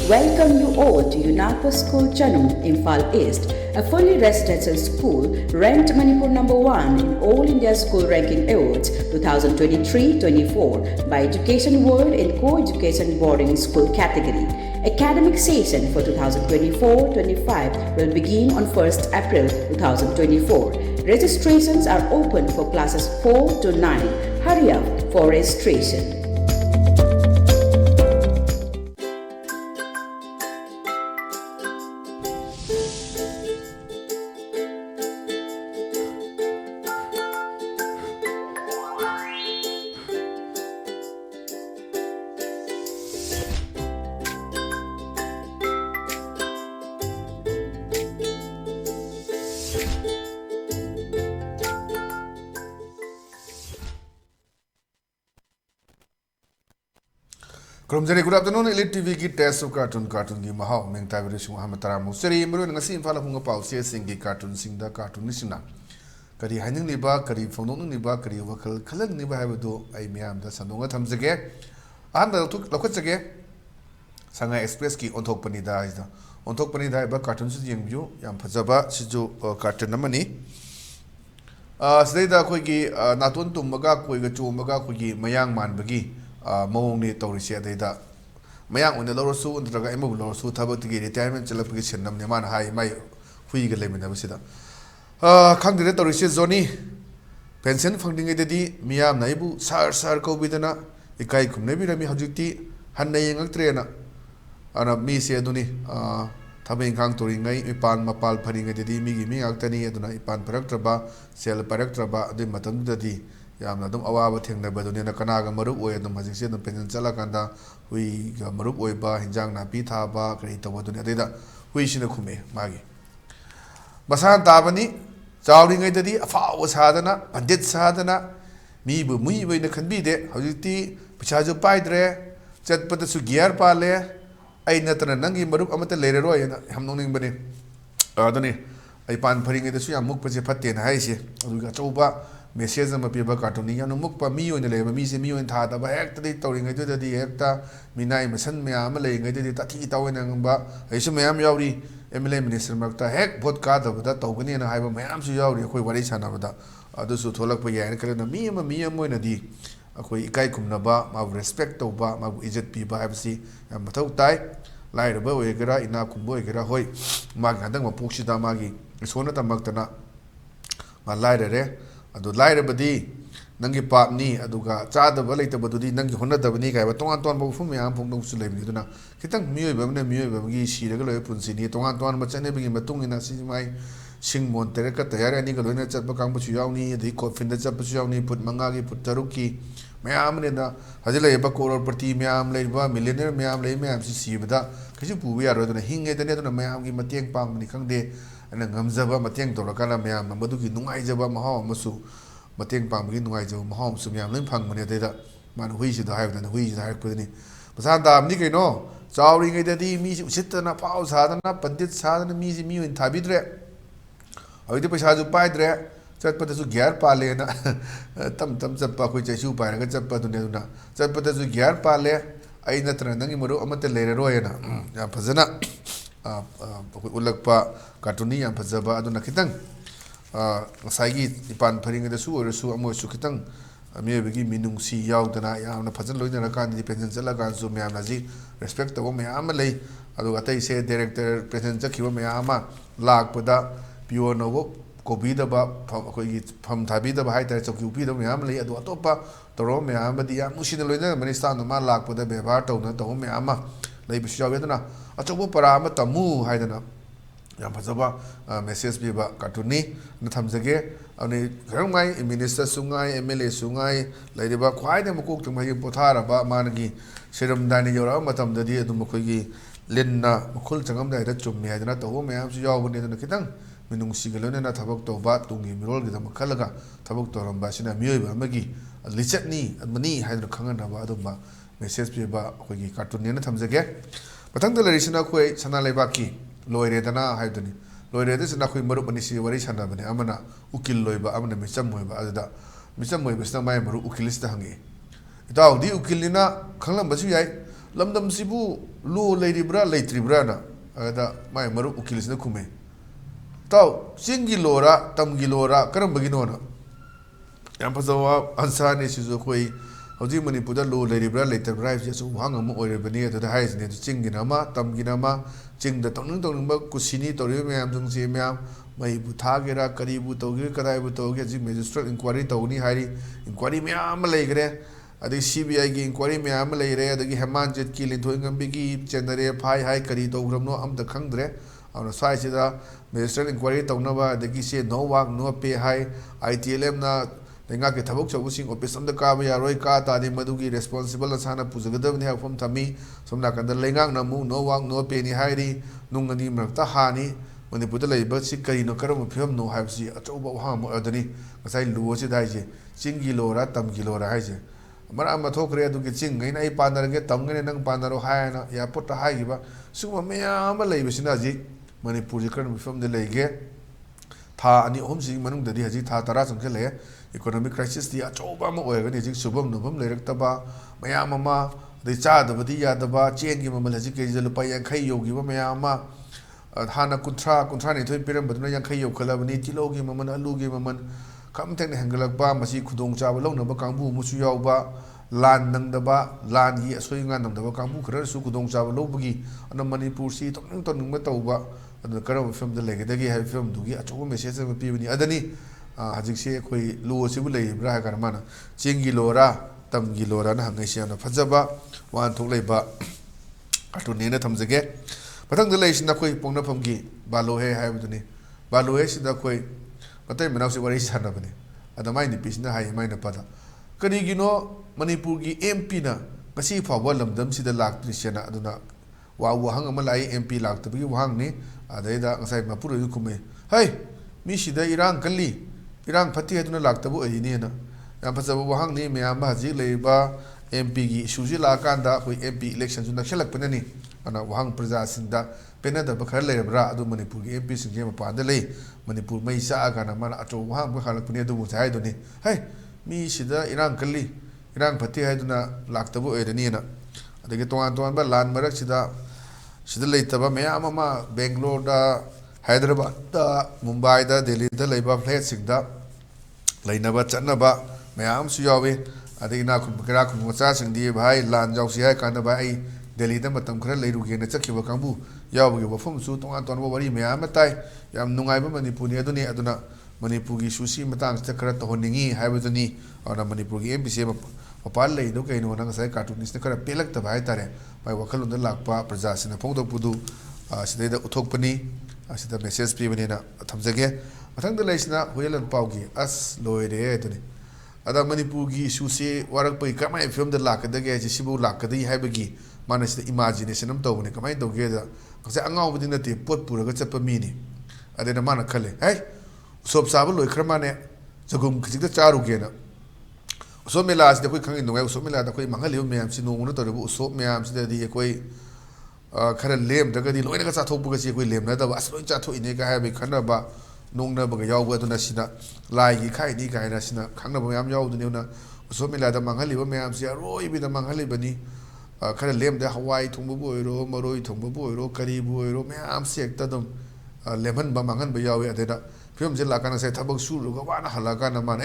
welcome you all to UNAPO School Chanum, Imphal East, a fully residential school ranked Manipur #1 in All India School Ranking Awards 2023-24 by Education World in Co-Education Boarding School category. Academic session for 2024-25 will begin on 1st April 2024. Registrations are open for classes 4 to 9. Hurry up for registration. Good afternoon, ELITETV ki test of cartoon ki mahau meng tabirishu Muhammad Taramu seri imru ngasi infala hunga pau se singi cartoon singda cartoon nisina kari haning niba kari phonong niba kari wakal khalang niba habadu ai miyam da sanonga thamjage anda lokat jage sanga express ki onthok pani da ida onthok pani da ba cartoon su yengbiu yam phajaba siju cartoon namani sida khoi ki naton tummaga koi ga chumaga khoi ki mayang manbagi Mawongni Taurisi Adida Mayang on the lower su and Draga Emo Lor Su Tabati retirement celebration Namnaman High my Huigalim in Avicida. Candidate Taurisi Zoni Pension funding Edidi Miam Naibu Sar Kobidana Ikai Kumnebi Hajuti Hanayang Trena Anna Misi Aduni Tabing Kantoringai Ipan Mapal Paring Edidi Migi Actani Aduna Ipan Paraktraba Sel Paraktraba the Matandadi Yamnadum Awa Ting Baduna Kanaga Maru Way the Magic and Pension Salakanda we Maru Weba Hinjang Pita Ba Greater Waduna Deda Huishinakume Magi Basan Tabani Zowling Edadi Afa was Hadana Pandit Sadana Mibu Mui can be there Hojiti Pichajo Paidre Jet Patasu Giar Pale I Nathan Nangi Maru Amata later Roy and Hamnoning Bani Adoni I pan putting it as you muk Pati and Haisi Uga Messias and Mapiba Cartoni, and Mukpa Mio in the labor, Missy Mio and Tata, but actually touring I did the hecta, Minai, Messan Meamalay, I did it at Tita and Amba, I should Meam Yauri, Emily Minister Marta, heck, what card of that token and I have Meam Yauri, what is Hanavada, others who told up with Yanka, Mia Moinadi, a Kaikum Naba, my respect over my Egypt people have seen, and Matautai, Light above Egera, in Akumbo, Egera Hoi, Magadama Pushida Magi, it's one of the Magdana, my lighter. Adu laira badi nangi papni aduga chada balita badudi nangi honna dabani kai ba tongan ton ba fum yam phong dong su lebi duna kitang mioi ba gi siraga loy punsi ni tongan ton ma chane bi matung ina si mai sing mon tere ka tayar ani ga loina chat ba kang bu chu yauni adi ko fin da chat bu chu yauni put manga gi put taruki mayam ne da hajile ba crore prati mayam le ba millionaire mayam le mayam si bada kaji pu ya ro duna hinge de ne duna mayam gi matieng pang ni khang de and Gamzaba Matang Torakana Mayam, Maduki Nungajaba Maham Masu, Matang Pamgin Nungajam, Maham Sumiam Limpang Manada, Man Huish the Hive and Huish the Hive Pudini. Basanda Niki no, Zowring Edadi, Misi Sitana, Paus Hadana, Pandit Sadan, Misi Mu in Tabidre. I did Pashadu Padre, Zapatazu Gyar Palena, Tam Zapa, which I shoot by a Zapatununa, Zapatazu Gyar Pale, I Natranangi Muru Amata Lera Royana, Pazana. Ulakpa Katuni and Pazaba Aduna Kitang Sagi Ipan Paring the Su or Su Amo Sukitang Maybe Minung Si Yautana Yam Pazan Loina Kan Dependent Zalagan Sumiam Nazi respect the woman Amalay Adugata say director President Zakiwama Lag Pada Pure Novo Kobida Pam Tabida Bahita Sokupida Miamali Aduatopa the Rome Amadia Mushina Manistan Malak Pada Bevato the home Ama Labor Shavetana a chobo parama tamu haidana yam phajaba message biba cartooni na thamjage ani grangai minister sungai mla sungai laidiba khwaida mukuk tumai pothara ba managi seram dani yora matam dadi adum khoigi lenna mukhul changam dai da chummi haidana to mayam su yaw bune na kitang minung sigalone na thabak to ba tungi mirol gi dam khalaga thabak to ramba sina miyoi ba magi lichatni admani haidana khangana ba adum ba message biba khoigi cartoon na thamjage Matang the Larissana Kwe, Sana Lebaki, Loiredana, Haidani, Loiredis and Akui Marupanisi, Varisana, Amana, Ukil Loiba, Amana, Misamueva, Ada, Misamueva, Stamay, Ukilista Hangi. Itaw, di Ukilina, Kalam Basui, lamdam sibu lu leiribra leitribra na ada mai maru ukilis na kume tau singi lora tamgi lora karam bagino na yam pasawa ansane sizo koi hoji manipur lu leiribra leitribra jesu hanga mo oirebani ada hais ne singi na ma tamgi na ma ching da tong ba kusini tori myam jung si myam mai bu thagera karibu togi kadai bu togi ji magistrate inquiry tawni hari inquiry myam leigre adi CBI gi inquiry myam leire adi Hemanjit ki lintoi ngambi gi chendare phai hai kari tawramno am da khangdre awna sai sida magistrate inquiry tawnaba adi se no work no pay hai ITLM na denga ke thabok chawusing office am da ka ba yaroi ka ta ni madugi responsible asana pujagadabni ha phom thami somna kanda lengang na mu no work no pay ni hairi nungani mrakta hani Manipur da leiba si kari no karam phim no ha si achoba wa mo adani ngasai luo si dai je chingi lora tamgi lora hai je mara ma thokre adu ke ching ngai nai panar ge tam ngai nang panaro hai na ya pot hai gi ba suma me ama leiba sina ji Manipur ji karam phim de leige tha ani om si manung da di haji tha tara sang ke le economic crisis di achoba mo oega ni ji subam no bam leirak ta ba mayam ma de cha da badi ya da ba chen gi mamal haji ke ji lupa yang khai yogi ba mayam ma hana kuntra ni thoi piram baduna yang khai yokhalabani tilo gi maman alu gi maman kam teng hangalak ba masi khudong cha ba longna ba kangbu musu yaw ba lan nang da ba lan gi asoi nga nam da ba kangbu khara su khudong cha ba lobgi ana Manipur si tonung ma taw ba adna karam film da lege dagi ha film du gi achoba message ma pi bani adani hajik se khoi lu si bu lei bra ga mana chingi lora tamgi lora na hangai sia na phajaba wan thok lei ba atu ne na thamjage patang da leisina koi pongna phamgi balo he hai buduni balo he sida koi patai manau si wari sana bani adamai ni pisna hai mai na pada kari gino Manipur gi MP na kasi phawa lamdam sida lak trisena aduna wa hang ama lai MP lak tabi wahang ni adai da ngasai mapur yu kume hai mi sida irang kalli irang phati aduna lak tabu ai ni na yam phasa wahang ni me am haji leiba MP gi suji la kanda koi MP election su nakhelak panani ana wahang praja sinda pena da bakhar lerbra adu Manipur gi MP singe ma pa da lei Manipur mai sa aga na mana ato wahang ba khalak pune du bu sai do ni hai mi sida irang kalli irang phati hai duna laktabu edani na adege toan ba lan marak sida leitaba mayam ama Bangalore da Hyderabad da Mumbai da Delhi da leiba flat singda leinaba chanaba mayam su yawe adege na khum kra khum cha singdi bhai lan jaw si hai kana ba ai Delhi da matam khara leiruge na chakhiba kambu yawge wafam su toan ba wari mayam tai yam nungai ba Manipur ni aduna Manipur gi susi matang ta khara to honingi haibaduni ana Manipur gi MP se mapal lei do kaino nang sai cartoonist na khara pelak ta bai tare bai wakhalun da lakpa praja sina phongdo pudu sidai da uthokpani sida message pi bani na thamjage mathang da leisna hoyelan paugi as loire etuni ada Manipur gi susi warak pai kamai film da lakadage ji sibu lakadai haibagi mana sida imagination am tawne kamai doge da sai angau budi na te pot puraga chapa mini adena mana khale hai sob sabul loi khrmane jagum khik da charu gena so mela as de koi khang inoi so mela da koi mangali myam si nong no to bu so myam si de koi khara lem da ga di loi na cha thok bu ga si koi lem na da as loi cha thok ine ga ha be khana ba nong na ba ga yaw ba to na sina lai gi khai ni ga na sina khang na ba myam yaw du ne na so mela da mangali myam si roi bi da mangali bani khara lem da hawai thong bu oiro maroi thong bu oiro kari bu oiro myam si ekta dum lemon ba mangan ba yaw ya da film je la kana sai thabak su ru ga wa na hala kana man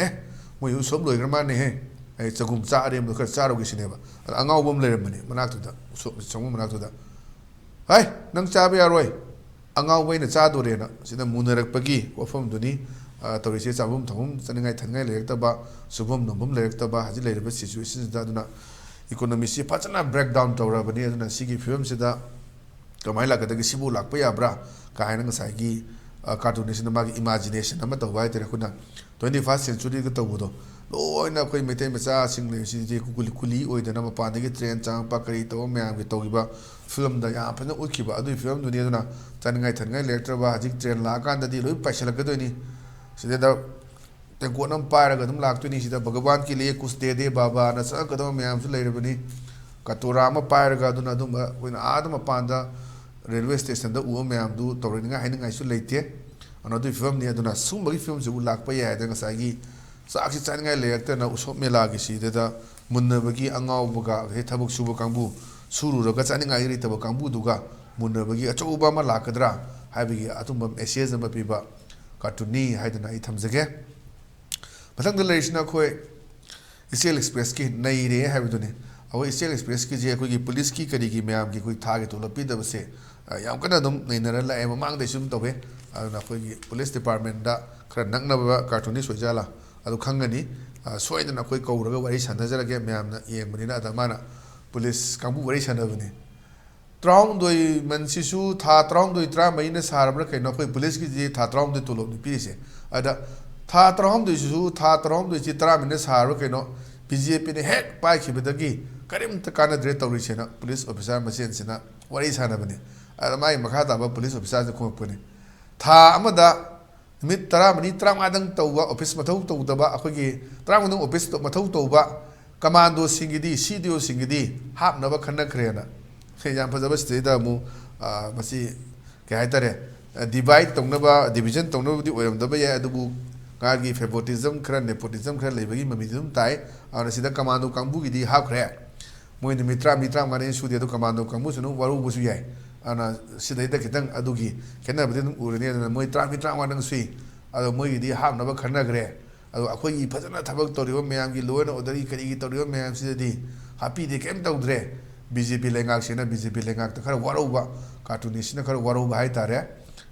moi usom loi grama ne he ai chagum cha arem do khar charo gi sineba angau bom lerem mani manak tu da so changum manak tu da hai nang cha ba yaroi angau bai na cha do re na sida munarak pagi wafam duni tori se chabum thum chaningai thangai lek ta ba subum nombum lek ta ba haji lereba situation da duna economy si phachana breakdown tawra bani aduna sigi film sida kamai la ka da gi sibu lak pa ya bra ka hai nang sai gi cartoonist na magi imagination ama tawai tere kuna 21st century ga tawudo loina koi mete macha single si je kuli oi da na pa de train chang pa kari to myam ge togiba film da ya phana utkiba adu film du ne duna tangai thangai lecture ba hajik train la kan da di loi paisala ga do ni side da te ko nam pa ra ga dum lak tu ni sida bhagwan ke liye kuch de baba na sa ka do myam su lai rabani katura ma pa ra ga duna dum koina adama panda railway station da u myam du to ringa hainga su leite another film ni aduna sumbagi film ju lak pa ya da ngasagi saksi chaningai lekta na usop mela gi si da munnabagi angau buga he thabuk subu kangbu ꯁꯨꯔꯨꯔꯒ ꯆꯥꯅꯤꯡꯉꯥꯏ ꯂꯩꯇꯕ ꯀꯥꯡꯕꯨꯗꯨꯒ ꯃꯨꯟꯅꯕꯒꯤ ꯑꯆꯧꯕ ꯑꯃ ꯂꯥꯛꯀꯗ꯭ꯔꯥ ꯍꯥꯏꯕꯒꯤ ꯑꯗꯨꯝꯕ message ꯑꯃ ꯄꯤꯕ ꯀꯥꯔꯇꯨꯟꯅꯤ ꯍꯥꯏꯗꯨꯅ ꯑꯩ ꯊꯝꯖꯒꯦ ꯃꯊꯪꯗ ꯂꯩꯔꯤꯁꯤꯅ ꯑꯩꯈꯣꯏ ꯏꯆꯦꯜ ꯑꯦꯛꯁꯄ꯭ꯔꯦꯁꯀꯤ ꯅꯩꯔꯦ ꯍꯥꯏꯕꯗꯨꯅꯤ ꯑꯩꯈꯣꯏ ꯏꯆꯦꯜ ꯑꯦꯛꯁꯄ꯭ꯔꯦꯁꯀꯤꯁꯦ ꯑꯩꯈꯣꯏꯒꯤ ꯄꯨꯂꯤꯁꯀꯤ ꯀꯔꯤꯒꯤ ꯃꯌꯥꯝꯒꯤ ꯑꯩꯈꯣꯏ ꯊꯥꯒꯤ ꯇꯣꯂꯣꯞ ꯄꯤꯗꯕꯁꯦ ꯌꯥꯝ ꯀꯟꯅ ꯑꯗꯨꯝ ꯅꯩꯅꯔ ꯂꯥꯛꯑꯦ ꯃꯃꯥꯡꯗꯩꯁꯨ ꯑꯗꯨꯝ ꯇꯧꯋꯦ ꯑꯗꯨꯅ ꯑꯩꯈꯣꯏꯒꯤ ꯄꯨꯂꯤꯁ ꯗꯤꯄꯥꯔꯠꯃꯦꯟꯇ ꯈꯔ ꯅꯛꯅꯕ ꯀꯥꯔꯇꯨꯟꯅꯤꯁ ꯑꯣꯏꯖꯥꯠꯂꯥ ꯑꯗꯨ ꯈꯪꯒꯅꯤ ꯁꯣꯏꯗꯅ ꯑꯩꯈꯣꯏ ꯀꯧꯔꯒ ꯋꯥꯔꯤ ꯁꯥꯟꯅꯖꯔꯒꯦ ꯃꯌꯥꯝꯅ ꯌꯦꯡꯕꯅꯤꯅ ꯑꯗ ꯃꯥꯅ ꯄꯨꯂꯤꯁ ꯀꯥꯡꯕꯨ ꯋꯥꯔꯤ ꯁꯥꯟꯅꯕꯅꯤ 12 ꯃꯟꯁꯤꯁꯨ ꯊꯥ 12 13ꯅ ꯁꯥꯔꯕ꯭ꯔꯥ ꯀꯩꯅꯣ ꯑꯩꯈꯣꯏ ꯄꯨꯂꯤꯁꯀꯤꯗꯤ ꯊꯥ 12 ꯇꯣꯂꯣꯞꯅꯤ ꯄꯤꯔꯤꯁꯦ ꯑꯗ ꯊꯥ 13ꯁꯤꯁꯨ ꯊꯥ 13ꯁꯤ 13ꯅ ꯁꯥꯔꯕ꯭ꯔꯥ ꯀꯩꯅꯣ BJPꯅ ꯍꯦꯛ ꯄꯥꯏꯈꯤꯕꯗꯒꯤ ꯀꯔꯤꯝꯇ ꯀꯥꯟꯅꯗ꯭ꯔꯦ ꯇꯧꯔꯤꯁꯦꯅ ꯄꯨꯂꯤꯁ ꯑꯣꯐꯤꯁꯥꯔ ꯃꯁꯦꯟꯁꯤꯅ ꯋꯥꯔꯤ ꯁꯥꯟꯅꯕꯅꯤ ꯑꯗ ꯃꯥꯒꯤ ꯃꯈꯥ ꯇꯥꯕ ꯄꯨꯂꯤꯁ ꯑꯣꯐꯤꯁꯥꯔꯁꯤꯅ ꯈꯨꯝꯃꯛꯄꯅꯤ ꯊꯥ ꯑꯃꯗ ꯅꯨꯃꯤꯠ 14 15ꯗꯪ ꯇꯧꯕ ꯑꯣꯐꯤꯁ ꯃꯊꯧ ꯇꯧꯗꯕ ꯑꯩꯈꯣꯏꯒꯤ 14 ꯑꯣꯐꯤꯁ ꯃꯊꯧ ꯇꯧꯕ ꯀꯃꯥꯟꯗꯣꯁꯤꯡꯒꯤꯗꯤ CDOꯁꯤꯡꯒꯤꯗꯤ ꯍꯥꯞꯅꯕ ꯈꯟꯅꯈ꯭ꯔꯦꯅ ꯌꯥꯝ ꯐꯖꯕ ꯁꯤꯗꯩꯗ ꯑꯃꯨꯛ ꯃꯁꯤ ꯀꯩ ꯍꯥꯏꯇꯥꯔꯦ ꯗꯤꯚꯥꯏꯠ ꯇꯧꯅꯕ ꯗꯤꯚꯤꯖꯟ ꯇꯧꯅꯕꯗꯤ ꯑꯣꯏꯔꯝꯗꯕ ꯌꯥꯏ ꯑꯗꯨꯕꯨ ꯉꯥꯒꯤ ꯐꯦꯚꯣꯔꯇꯤꯖꯝ ꯈꯔ ꯅꯦꯄꯣꯇꯤꯖꯝ ꯈꯔ ꯂꯩꯕꯒꯤ ꯃꯃꯤꯗꯤ ꯑꯗꯨꯝ ꯇꯥꯏ ꯑꯗꯨꯅ ꯁꯤꯗ ꯀꯃꯥꯟꯗꯣ ꯀꯥꯡꯕꯨꯒꯤꯗꯤ ꯍꯥꯞꯈ꯭ꯔꯦ ꯃꯣꯏ ꯅꯨꯃꯤꯠ 13 15 ꯁꯨꯗꯦ ꯑꯗꯨ ꯀꯃꯥꯟꯗꯣ ꯀꯥꯡꯕꯨꯁꯨ ꯑꯗꯨꯝ ꯋꯥꯔꯧꯕꯁꯨ ꯌꯥꯏ ꯑꯗꯨꯅ ꯁꯤꯗꯩꯗ ꯈꯤꯇꯪ ꯑꯗꯨꯒꯤ ꯈꯦꯠꯅꯕꯗꯤ ꯑꯗꯨꯝ ꯎꯔꯅꯤ ꯑꯗꯨꯅ ꯃꯣꯏ 13 15 ꯁꯨꯏ ꯑꯗꯣ ꯃꯣꯏꯒꯤꯗꯤ ꯍꯥꯞꯅꯕ ꯈꯟꯅꯈ꯭ꯔꯦ ꯑꯗꯣ ꯑꯩꯈꯣꯏꯒꯤ ꯐꯖꯅ ꯊꯕꯛ ꯇꯧꯔꯤꯕ ꯃꯌꯥꯝꯒꯤ ꯂꯣ ꯑꯦꯟ ꯑꯣꯔꯗꯔꯒꯤ ꯀꯔꯤꯒꯤ ꯇꯧꯔꯤꯕ ꯃꯌꯥꯝꯁꯤꯗꯗꯤ ꯍꯥꯞꯄꯤꯗꯦ ꯀꯩꯝ ꯇꯧꯗ꯭ꯔꯦ BJP ꯂꯩꯉꯥꯛꯁꯤꯅ BJP ꯂꯩꯉꯥꯛꯇ ꯈꯔ ꯋꯥꯔꯧꯕ ꯀꯥꯔꯇꯨꯅꯤꯁꯤꯅ ꯈꯔ ꯋꯥꯔꯧꯕ ꯍꯥꯏꯇꯥꯔꯦ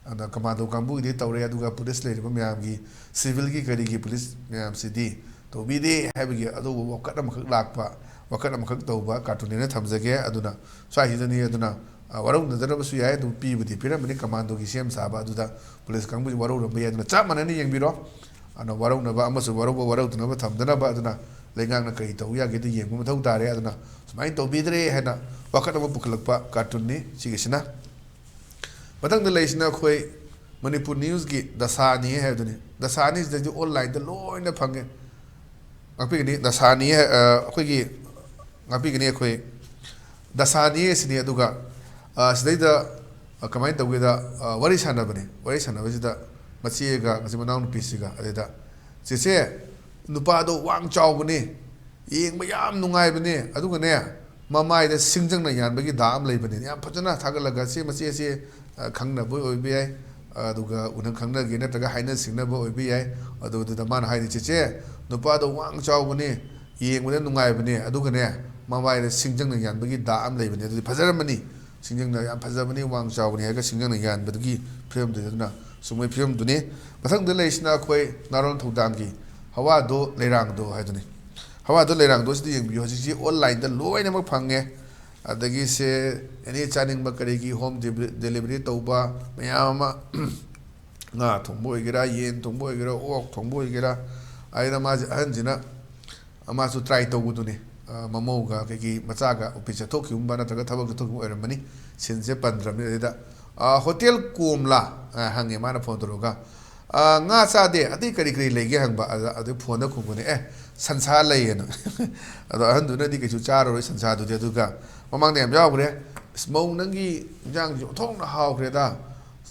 ꯑꯗ ꯀꯃꯥꯟꯗꯣ ꯀꯥꯡꯕꯨꯒꯤꯗꯤ ꯇꯧꯔꯦ ꯑꯗꯨꯒ ꯄꯨꯂꯤꯁ ꯂꯩꯔꯤꯕ ꯃꯌꯥꯝꯒꯤ ꯁꯤꯚꯤꯜꯒꯤ ꯀꯔꯤꯒꯤ ꯄꯨꯂꯤꯁ ꯃꯌꯥꯝꯁꯤꯗꯤ ꯇꯧꯕꯤꯗꯦ ꯍꯥꯏꯕꯒꯤ ꯑꯗꯨꯕꯨ ꯋꯥꯀꯠ ꯑꯃꯈꯛ ꯂꯥꯛꯄ ꯋꯥꯀꯠ ꯑꯃꯈꯛ ꯇꯧꯕ ꯀꯥꯔꯇꯨꯟꯅꯦꯅ ꯊꯝꯖꯒꯦ ꯑꯗꯨꯅ ꯁ꯭ꯋꯥꯏꯁꯤꯗꯅꯤ ꯑꯗꯨꯅ ꯋꯥꯔꯧꯅꯗꯅꯕꯁꯨ ꯌꯥꯏ ꯑꯗꯨ ꯄꯤꯕꯨꯗꯤ ꯄꯤꯔꯝꯕꯅꯤ ꯀꯃꯥꯟꯗꯣꯒꯤ ꯁꯦꯝ ꯁꯥꯕ ꯑꯗꯨꯗ ꯄꯨꯂꯤꯁ ꯀꯥꯡꯕꯨꯁꯤ ꯋꯥꯔꯧꯔꯝꯕ ꯌꯥꯏ ꯑꯗꯨꯅ ꯆꯞ ꯃꯥꯟꯅꯅ ꯌꯦꯡꯕꯤꯔꯣ ꯑꯗꯨꯅ ꯋꯥꯔꯧꯅꯕ ꯑꯃꯁꯨꯡ ꯋꯥꯔꯧꯗꯅꯕ ꯊꯝꯗꯅꯕ ꯑꯗꯨꯅ ꯂꯩꯉꯥꯛꯅ ꯀꯔꯤ ꯇꯧꯕ ꯌꯥꯒꯦꯗꯨ ꯌꯦꯡꯕ ꯃꯊꯧ ꯇꯥꯔꯦ ꯑꯗꯨꯅ ꯁꯨꯃꯥꯏꯅ ꯇꯧꯕꯤꯗ꯭ꯔꯦ ꯍꯥꯏꯅ ꯋꯥꯀꯠ ꯑꯃ ꯄꯨꯈꯠꯂꯛꯄ ꯀꯥꯔꯇꯨꯟꯅꯤ ꯁꯤꯒꯤꯁꯤꯅ ꯃꯊꯪꯗ ꯂꯩꯁꯤꯅ ꯑꯩꯈꯣꯏ ꯃꯅꯤꯄꯨꯔ ꯅ꯭ꯌꯨꯁꯀꯤ ꯗꯁꯥꯅꯤ ꯍꯥꯏꯕꯗꯨꯅꯤ ꯗꯁꯥꯅꯤꯁꯤꯗꯗꯤ ꯑꯣꯟꯂꯥꯏꯟꯗ ꯂꯣꯏꯅ ꯐꯪꯉꯦ ꯉꯥꯛꯄꯤꯒꯅꯤ ꯗꯁꯥꯅꯤ ꯑꯩꯈꯣꯏꯒꯤ ꯉꯥꯛꯄꯤꯒꯅꯤ ꯑꯩꯈꯣꯏ ꯗꯁꯥꯅꯤ ꯑꯁꯤꯅꯤ ꯑꯗꯨꯒ ꯁꯤꯗꯩꯗ ꯀꯃꯥꯏꯅ ꯇꯧꯒꯦꯗ ꯋꯥꯔꯤ ꯁꯥꯟꯅꯕꯅꯤ ꯋꯥꯔꯤ ꯁꯥꯟꯅꯕꯁꯤꯗ ꯃꯆꯦꯒ ꯃꯆꯤꯟ ꯃꯅꯥꯎ ꯅꯨꯄꯤꯁꯤꯒ ꯑꯗꯩꯗ ꯆꯦꯆꯦ ꯅꯨꯄꯥꯗꯣ ꯋꯥꯡ ꯆꯥꯎꯕꯅꯤ ꯌꯦꯡꯕ ꯌꯥꯝ ꯅꯨꯡꯉꯥꯏꯕꯅꯤ ꯑꯗꯨꯒꯅꯦ ꯃꯃꯥꯏꯗ ꯁꯤꯡꯖꯪꯅ ꯌꯥꯟꯕꯒꯤ ꯗꯥꯛ ꯑꯃ ꯂꯩꯕꯅꯤ ꯌꯥꯝ ꯐꯖꯅ ꯊꯥꯒꯠꯂꯒ ꯁꯤ ꯃꯆꯦꯁꯦ ꯈꯪꯅꯕ ꯑꯣꯏꯕ ꯌꯥꯏ ꯑꯗꯨꯒ ꯈꯪꯅꯒꯦ ꯅꯠꯇ꯭ꯔꯒ ꯍꯥꯏꯅ ꯁꯤꯡꯅꯕ ꯑꯣꯏꯕ ꯌꯥꯏ ꯑꯗꯨꯗꯨꯗ ꯃꯥꯅ ꯍꯥꯏꯔꯤ ꯆꯦꯆꯦ ꯅꯨꯄꯥꯗꯣ ꯋꯥꯡ ꯆꯥꯎꯕꯅꯤ ꯌꯦꯡꯕꯗ ꯅꯨꯡꯉꯥꯏꯕꯅꯤ ꯑꯗꯨꯒꯅꯦ ꯃꯃꯥꯏꯗ ꯁꯤꯡꯖꯪꯅ ꯌꯥꯟꯕꯒꯤ ꯗꯥꯛ ꯑꯃ ꯂꯩꯕꯅꯤ ꯑꯗꯨꯗꯤ ꯐꯖꯔꯝꯃꯅꯤ ꯁꯤꯡꯖꯪꯅ ꯌꯥꯝ ꯐꯖꯕꯅꯤ ꯋꯥꯡ ꯆꯥꯎꯕꯅꯤ ꯍꯥꯏꯔꯒ ꯁꯤꯡꯖꯪꯅ ꯌꯥꯟꯕꯗꯨꯒꯤ ꯐꯤꯂꯝꯗꯨꯅꯤ ꯑꯗꯨꯅ ꯁꯨꯝꯕꯒꯤ ꯐꯤꯂꯝꯗꯨꯅꯤ ꯃꯊꯪꯗ ꯂꯩꯔꯤꯁꯤꯅ ꯑꯩꯈꯣꯏ ꯅꯥꯔꯣꯟ ꯊꯧꯗꯥꯝꯒꯤ ꯍꯋꯥꯗꯣ ꯂꯩꯔꯥꯡꯗꯣ ꯍꯥꯏꯗꯨꯅꯤ ꯍꯋꯥꯗꯣ ꯂꯩꯔꯥꯡꯗꯣ ꯁꯤꯗ ꯌꯦꯡꯕꯤꯌꯨ ꯍꯧꯖꯤꯛꯁꯤ ꯑꯣꯟꯂꯥꯏꯟꯗ ꯂꯣꯏꯅꯃꯛ ꯐꯪꯉꯦ ꯑꯗꯒꯤ ꯁꯦ ꯑꯦꯅꯤ ꯆꯥꯅꯤꯡꯕ ꯀꯔꯤꯒꯤ ꯍꯣꯝ ꯗꯦꯂꯤꯚꯔꯤ ꯇꯧꯕ ꯃꯌꯥꯝ ꯑꯃ ꯉꯥ ꯊꯣꯡꯕ ꯑꯣꯏꯒꯦꯔꯥ ꯌꯦꯟ ꯊꯣꯡꯕ ꯑꯣꯏꯒꯦꯔꯥ ꯑꯣꯛ ꯊꯣꯡꯕ ꯑꯣꯏꯒꯦꯔꯥ ꯑꯩꯅ ꯃꯥꯁꯦ ꯑꯍꯟꯁꯤꯅ ꯃꯥꯁꯨ ꯇ꯭ꯔꯥꯏ ꯇꯧꯕꯗꯨꯅꯤ ꯃꯃꯧꯒ ꯀꯩꯀꯩ ꯃꯆꯥꯒ ꯑꯣꯐꯤꯁ ꯆꯠꯊꯣꯛꯈꯤꯕꯒꯨꯝꯕ ꯅꯠꯇ꯭ꯔꯒ ꯊꯕꯛ ꯆꯠꯊꯣꯛꯈꯤꯕ ꯑꯣꯏꯔꯝꯃꯅꯤ ꯁꯤꯟꯁꯦ ꯄꯟꯗ꯭ꯔꯕꯅꯤ ꯑꯗꯩꯗ ꯍꯣꯇꯦꯜ ꯀꯣꯝꯂꯥ ꯍꯪꯉꯦ ꯃꯥꯅ ꯐꯣꯟ ꯇꯧꯔꯒ ꯉꯥ ꯆꯥꯗꯦ ꯑꯇꯩ ꯀꯔꯤ ꯀꯔꯤ ꯂꯩꯒꯦ ꯍꯪꯕ ꯑꯗꯨ ꯐꯣꯟꯗ ꯈꯨꯝꯕꯅꯦ ꯁꯟꯁꯥ ꯂꯩꯌꯦꯅ ꯑꯗꯣ ꯑꯍꯟꯗꯨꯅꯗꯤ ꯀꯩꯁꯨ ꯆꯥꯔꯔꯣই ꯁꯟꯁꯥꯗꯨꯗꯤ ꯑꯗꯨꯒ ꯃꯃꯥꯡꯗ ꯌꯥꯝ ꯌꯥꯎꯈ꯭ꯔꯦ ꯃꯧ ꯅꯪꯒꯤ ꯏꯟꯖꯥꯡꯁꯤ ꯑꯣꯟꯊꯣꯛꯅ ꯍꯥꯎꯈ꯭ꯔꯦꯗ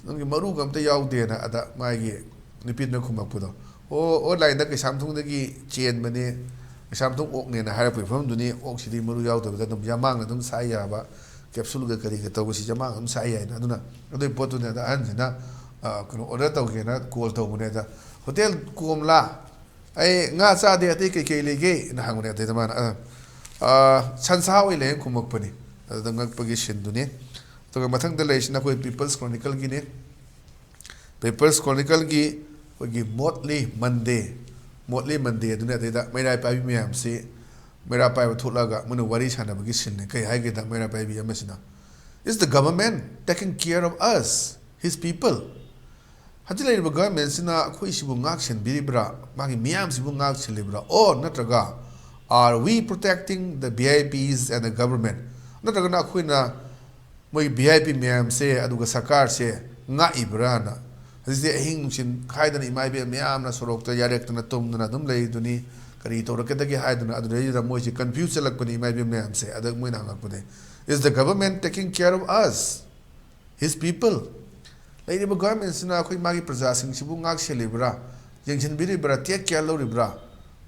ꯅꯪꯒꯤ ꯃꯔꯨꯒ ꯑꯝꯇ ꯌꯥꯎꯗꯦꯅ ꯑꯗ ꯃꯥꯒꯤ ꯅꯨꯄꯤꯗꯨꯅ ꯈꯨꯝꯃꯛꯄꯗꯣ ꯑꯣꯟꯂꯥꯏꯟꯗ ꯀꯩꯁꯥꯝꯊꯣꯡꯗꯒꯤ ꯆꯦꯟꯕꯅꯦ ꯀꯩꯁꯥꯝꯊꯣꯡ ꯑꯣꯛꯅꯦꯅ ꯍꯥꯏꯔꯛꯄꯒꯤ ꯐꯤꯕꯝꯗꯨꯅꯤ ꯑꯣꯛꯁꯤꯗꯤ ꯃꯔꯨ ꯌꯥꯎꯗꯕꯗ ꯑꯗꯨꯝ ꯌꯥꯃꯥꯡꯅ ꯑꯗꯨꯝ ꯁꯥ ꯌꯥꯕ ꯀꯦꯞꯁꯨꯜꯒ ꯀꯔꯤꯒ ꯇꯧꯕꯁꯤ ꯌꯥꯃꯥꯡ ꯑꯗꯨꯝ ꯁꯥ ꯌꯥꯏꯅ ꯑꯗꯨꯅ ꯑꯗꯨꯒꯤ ꯄꯣꯠꯇꯨꯅꯦ ꯑꯗ ꯑꯍꯟꯁꯤꯅ ꯀꯩꯅꯣ ꯑꯣꯔꯗꯔ ꯇꯧꯒꯦꯅ ꯀꯣꯜ ꯇꯧꯕꯅꯦ ꯑꯗ ꯍꯣꯇꯦꯜ ꯀꯣꯝꯂꯥ ꯑꯩ ꯉꯥ ꯆꯥꯗꯦ ꯑꯇꯩ ꯀꯩꯀꯩ ꯂꯩꯒꯦꯅ ꯍꯪꯕꯅꯦ ꯑꯗꯩꯗ ꯃꯥꯅ ꯁꯟꯁꯥ ꯑꯣꯏꯅ ꯂꯩꯅ ꯈꯨꯝꯃꯛꯄꯅꯤ ꯑꯗꯨꯗ ꯉꯛꯄꯒꯤ ꯁꯤꯟꯗꯨꯅꯤ ꯑꯗꯨꯒ ꯃꯊꯪꯗ ꯂꯩꯔꯤꯁꯤꯅ ꯑꯩꯈꯣই ꯄꯤꯄꯜꯁ ꯀ꯭ꯔꯣꯅꯤꯀꯜꯒꯤꯅꯤ ꯄꯤꯄꯜꯁ ꯀ꯭ꯔꯣꯅꯤꯀꯜꯒꯤ ꯑꯩꯈꯣꯏꯒꯤ ꯃꯣꯠꯂꯤ ꯃꯟꯗꯦ ꯑꯗꯨꯅ ꯑꯗꯩꯗ ꯃꯩꯔꯥ ꯄꯥꯏꯕꯤ ꯃꯌꯥꯝꯁꯤ ꯃꯩꯔꯥ ꯄꯥꯏꯕ ꯊꯣꯛꯂꯒ ꯃꯣꯏꯅ ꯋꯥꯔꯤ ꯁꯥꯟꯅꯕꯒꯤ ꯁꯤꯟꯅꯤ ꯀꯩ ꯍꯥꯏꯒꯦꯗ ꯃꯩꯔꯥ ꯄꯥꯏꯕꯤ ꯑꯃꯁꯤꯅ ꯏꯁ ꯗ ꯒꯚꯔꯟꯃꯦꯟ ꯇꯦꯀꯤꯡ ꯀꯤꯌꯔ ꯑꯣꯐ ꯑꯁ ꯍꯤꯁ ꯄꯤꯄꯜ ꯍꯧꯖꯤꯛ ꯂꯩꯔꯤꯕ ꯒꯚꯔꯟꯃꯦꯟꯁꯤꯅ ꯑꯩꯈꯣꯏꯁꯤꯕꯨ ꯉꯥꯛ ꯁꯦꯟꯕꯤꯔꯤꯕ꯭ꯔꯥ ꯃꯥꯒꯤ ꯃꯤꯌꯥꯝꯁꯤꯕꯨ ꯉꯥꯛ ꯁꯦꯜꯂꯤꯕ꯭ꯔꯥ ꯑꯣꯔ ꯅꯠꯇ꯭ꯔꯒ are we protecting the VIPs and the government ꯅꯠꯇ꯭ꯔꯒꯅ ꯑꯩꯈꯣꯏꯅ ꯃꯣꯏ VIP ꯃꯌꯥꯝꯁꯦ ꯑꯗꯨꯒ ꯁꯔꯀꯥꯔꯁꯦ ꯉꯥꯛꯏꯕ꯭ꯔꯥꯅ ꯍꯧꯖꯤꯛꯇꯤ ꯑꯍꯤꯡ ꯅꯨꯡꯊꯤꯜ ꯈꯥꯏꯗꯅ ꯏꯃꯥ ꯏꯕꯦꯜ ꯃꯌꯥꯝꯅ ꯁꯣꯔꯣꯛꯇ ꯌꯥꯔꯦꯛꯇꯅ ꯇꯨꯝꯗꯅ ꯑꯗꯨꯝ ꯂꯩꯗꯨꯅꯤ ꯀꯔꯤ ꯇꯧꯔꯛꯀꯗꯒꯦ ꯍꯥꯏꯗꯨꯅ ꯑꯗꯨꯗꯩꯗꯨꯗ ꯃꯣꯏꯁꯦ ꯀꯟꯐ꯭ꯌꯨꯖ ꯆꯠꯂꯛꯄꯅꯤ ꯏꯃꯥ ꯏꯕꯦꯜ ꯃꯌꯥꯝꯁꯦ ꯑꯗ ꯃꯣꯏꯅ ꯍꯪꯉꯛꯄꯅꯦ is the government taking care of us his people ꯂꯩꯔꯤꯕ ꯒꯚꯔꯟꯃꯦꯟꯁꯤꯅ ꯑꯩꯈꯣꯏ ꯃꯥꯒꯤ ꯄ꯭ꯔꯖꯥꯁꯤꯡꯁꯤꯕꯨ ꯉꯥꯛ ꯁꯦꯜꯂꯤꯕ꯭ꯔꯥ ꯌꯦꯡꯁꯤꯟꯕꯤꯔꯤꯕ꯭ꯔꯥ ꯇꯦꯛ ꯀꯦꯌꯔ ꯂꯧꯔꯤꯕ꯭ꯔꯥ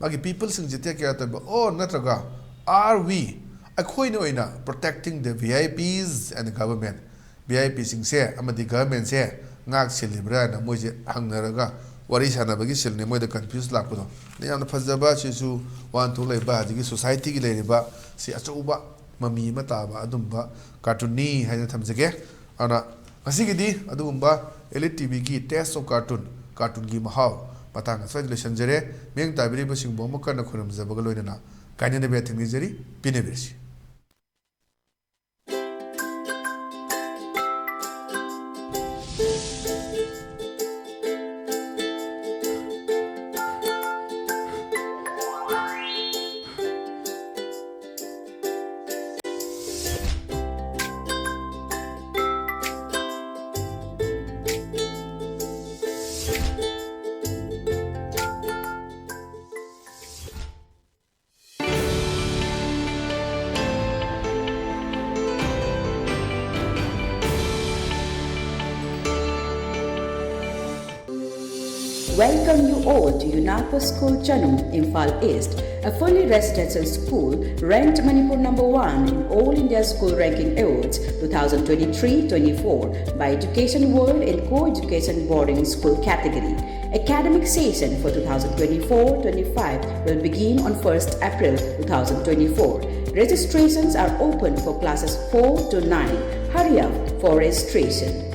ꯃꯥꯒꯤ ꯄꯤꯄꯜꯁꯤꯡꯁꯦ ꯇꯦꯛ ꯀꯦꯌꯔ ꯇꯧꯕ ꯑꯣ ꯅꯠꯇ꯭ꯔꯒ are we ꯑꯩꯈꯣꯏꯅ ꯑꯣꯏꯅ protecting the VIPs and the government VIP ꯁꯤꯡꯁꯦ ꯑꯃꯗꯤ government ꯁꯦ ꯉꯥꯛ ꯁꯤꯜꯂꯤꯕ꯭ꯔꯥꯅ ꯃꯣꯏꯁꯦ ꯍꯪꯅꯔꯒ ꯋꯥꯔꯤ ꯁꯥꯟꯅꯕꯒꯤ ꯁꯤꯜꯅꯤ ꯃꯣꯏꯗ ꯀꯟꯐ꯭ꯌꯨꯁ ꯂꯥꯛꯄꯗꯣ ꯌꯥꯝꯅ ꯐꯖꯕ ꯁꯤꯁꯨ ꯋꯥꯍꯟꯊꯣꯛ ꯂꯩꯕ ꯍꯧꯖꯤꯛꯀꯤ ꯁꯣꯁꯥꯏꯇꯤꯒꯤ ꯂꯩꯔꯤꯕ ꯁꯤ ꯑꯆꯧꯕ ꯃꯃꯤ ꯑꯃ ꯇꯥꯕ ꯑꯗꯨꯝꯕ ꯀꯥꯔꯇꯨꯟꯅꯤ ꯍꯥꯏꯅ ꯊꯝꯖꯒꯦ ꯑꯗꯨꯅ ꯉꯁꯤꯒꯤꯗꯤ ꯑꯗꯨꯒꯨꯝꯕ ELITE TVꯒꯤ ꯇꯦꯁ ꯑꯣꯐ ꯀꯥꯔꯇꯨꯟꯒꯤ ꯃꯍꯥꯎ ꯃꯇꯥꯡ ꯑꯁ꯭ꯋꯥꯏꯗ ꯂꯣꯏꯁꯤꯟꯖꯔꯦ ꯃꯤꯠꯌꯦꯡ ꯇꯥꯕꯤꯔꯤꯕꯁꯤꯡꯕꯨ ꯑꯃꯨꯛ ꯀꯟꯅ ꯈꯨꯔꯨꯝꯖꯕꯒ ꯂꯣꯏꯅꯅ ꯀꯥꯏꯅꯅꯕ ꯊꯦꯡꯅꯖꯔꯤ ꯄꯤꯅꯕꯤꯔꯁꯤ Welcome you all to UNAPO School Chanum, Imphal East, a fully residential school ranked Manipur #1 in All India School Ranking Awards 2023-24 by Education World in Co-Education Boarding School category. Academic session for 2024-25 will begin on 1st April 2024. Registrations are open for classes 4 to 9. Hurry up for registration.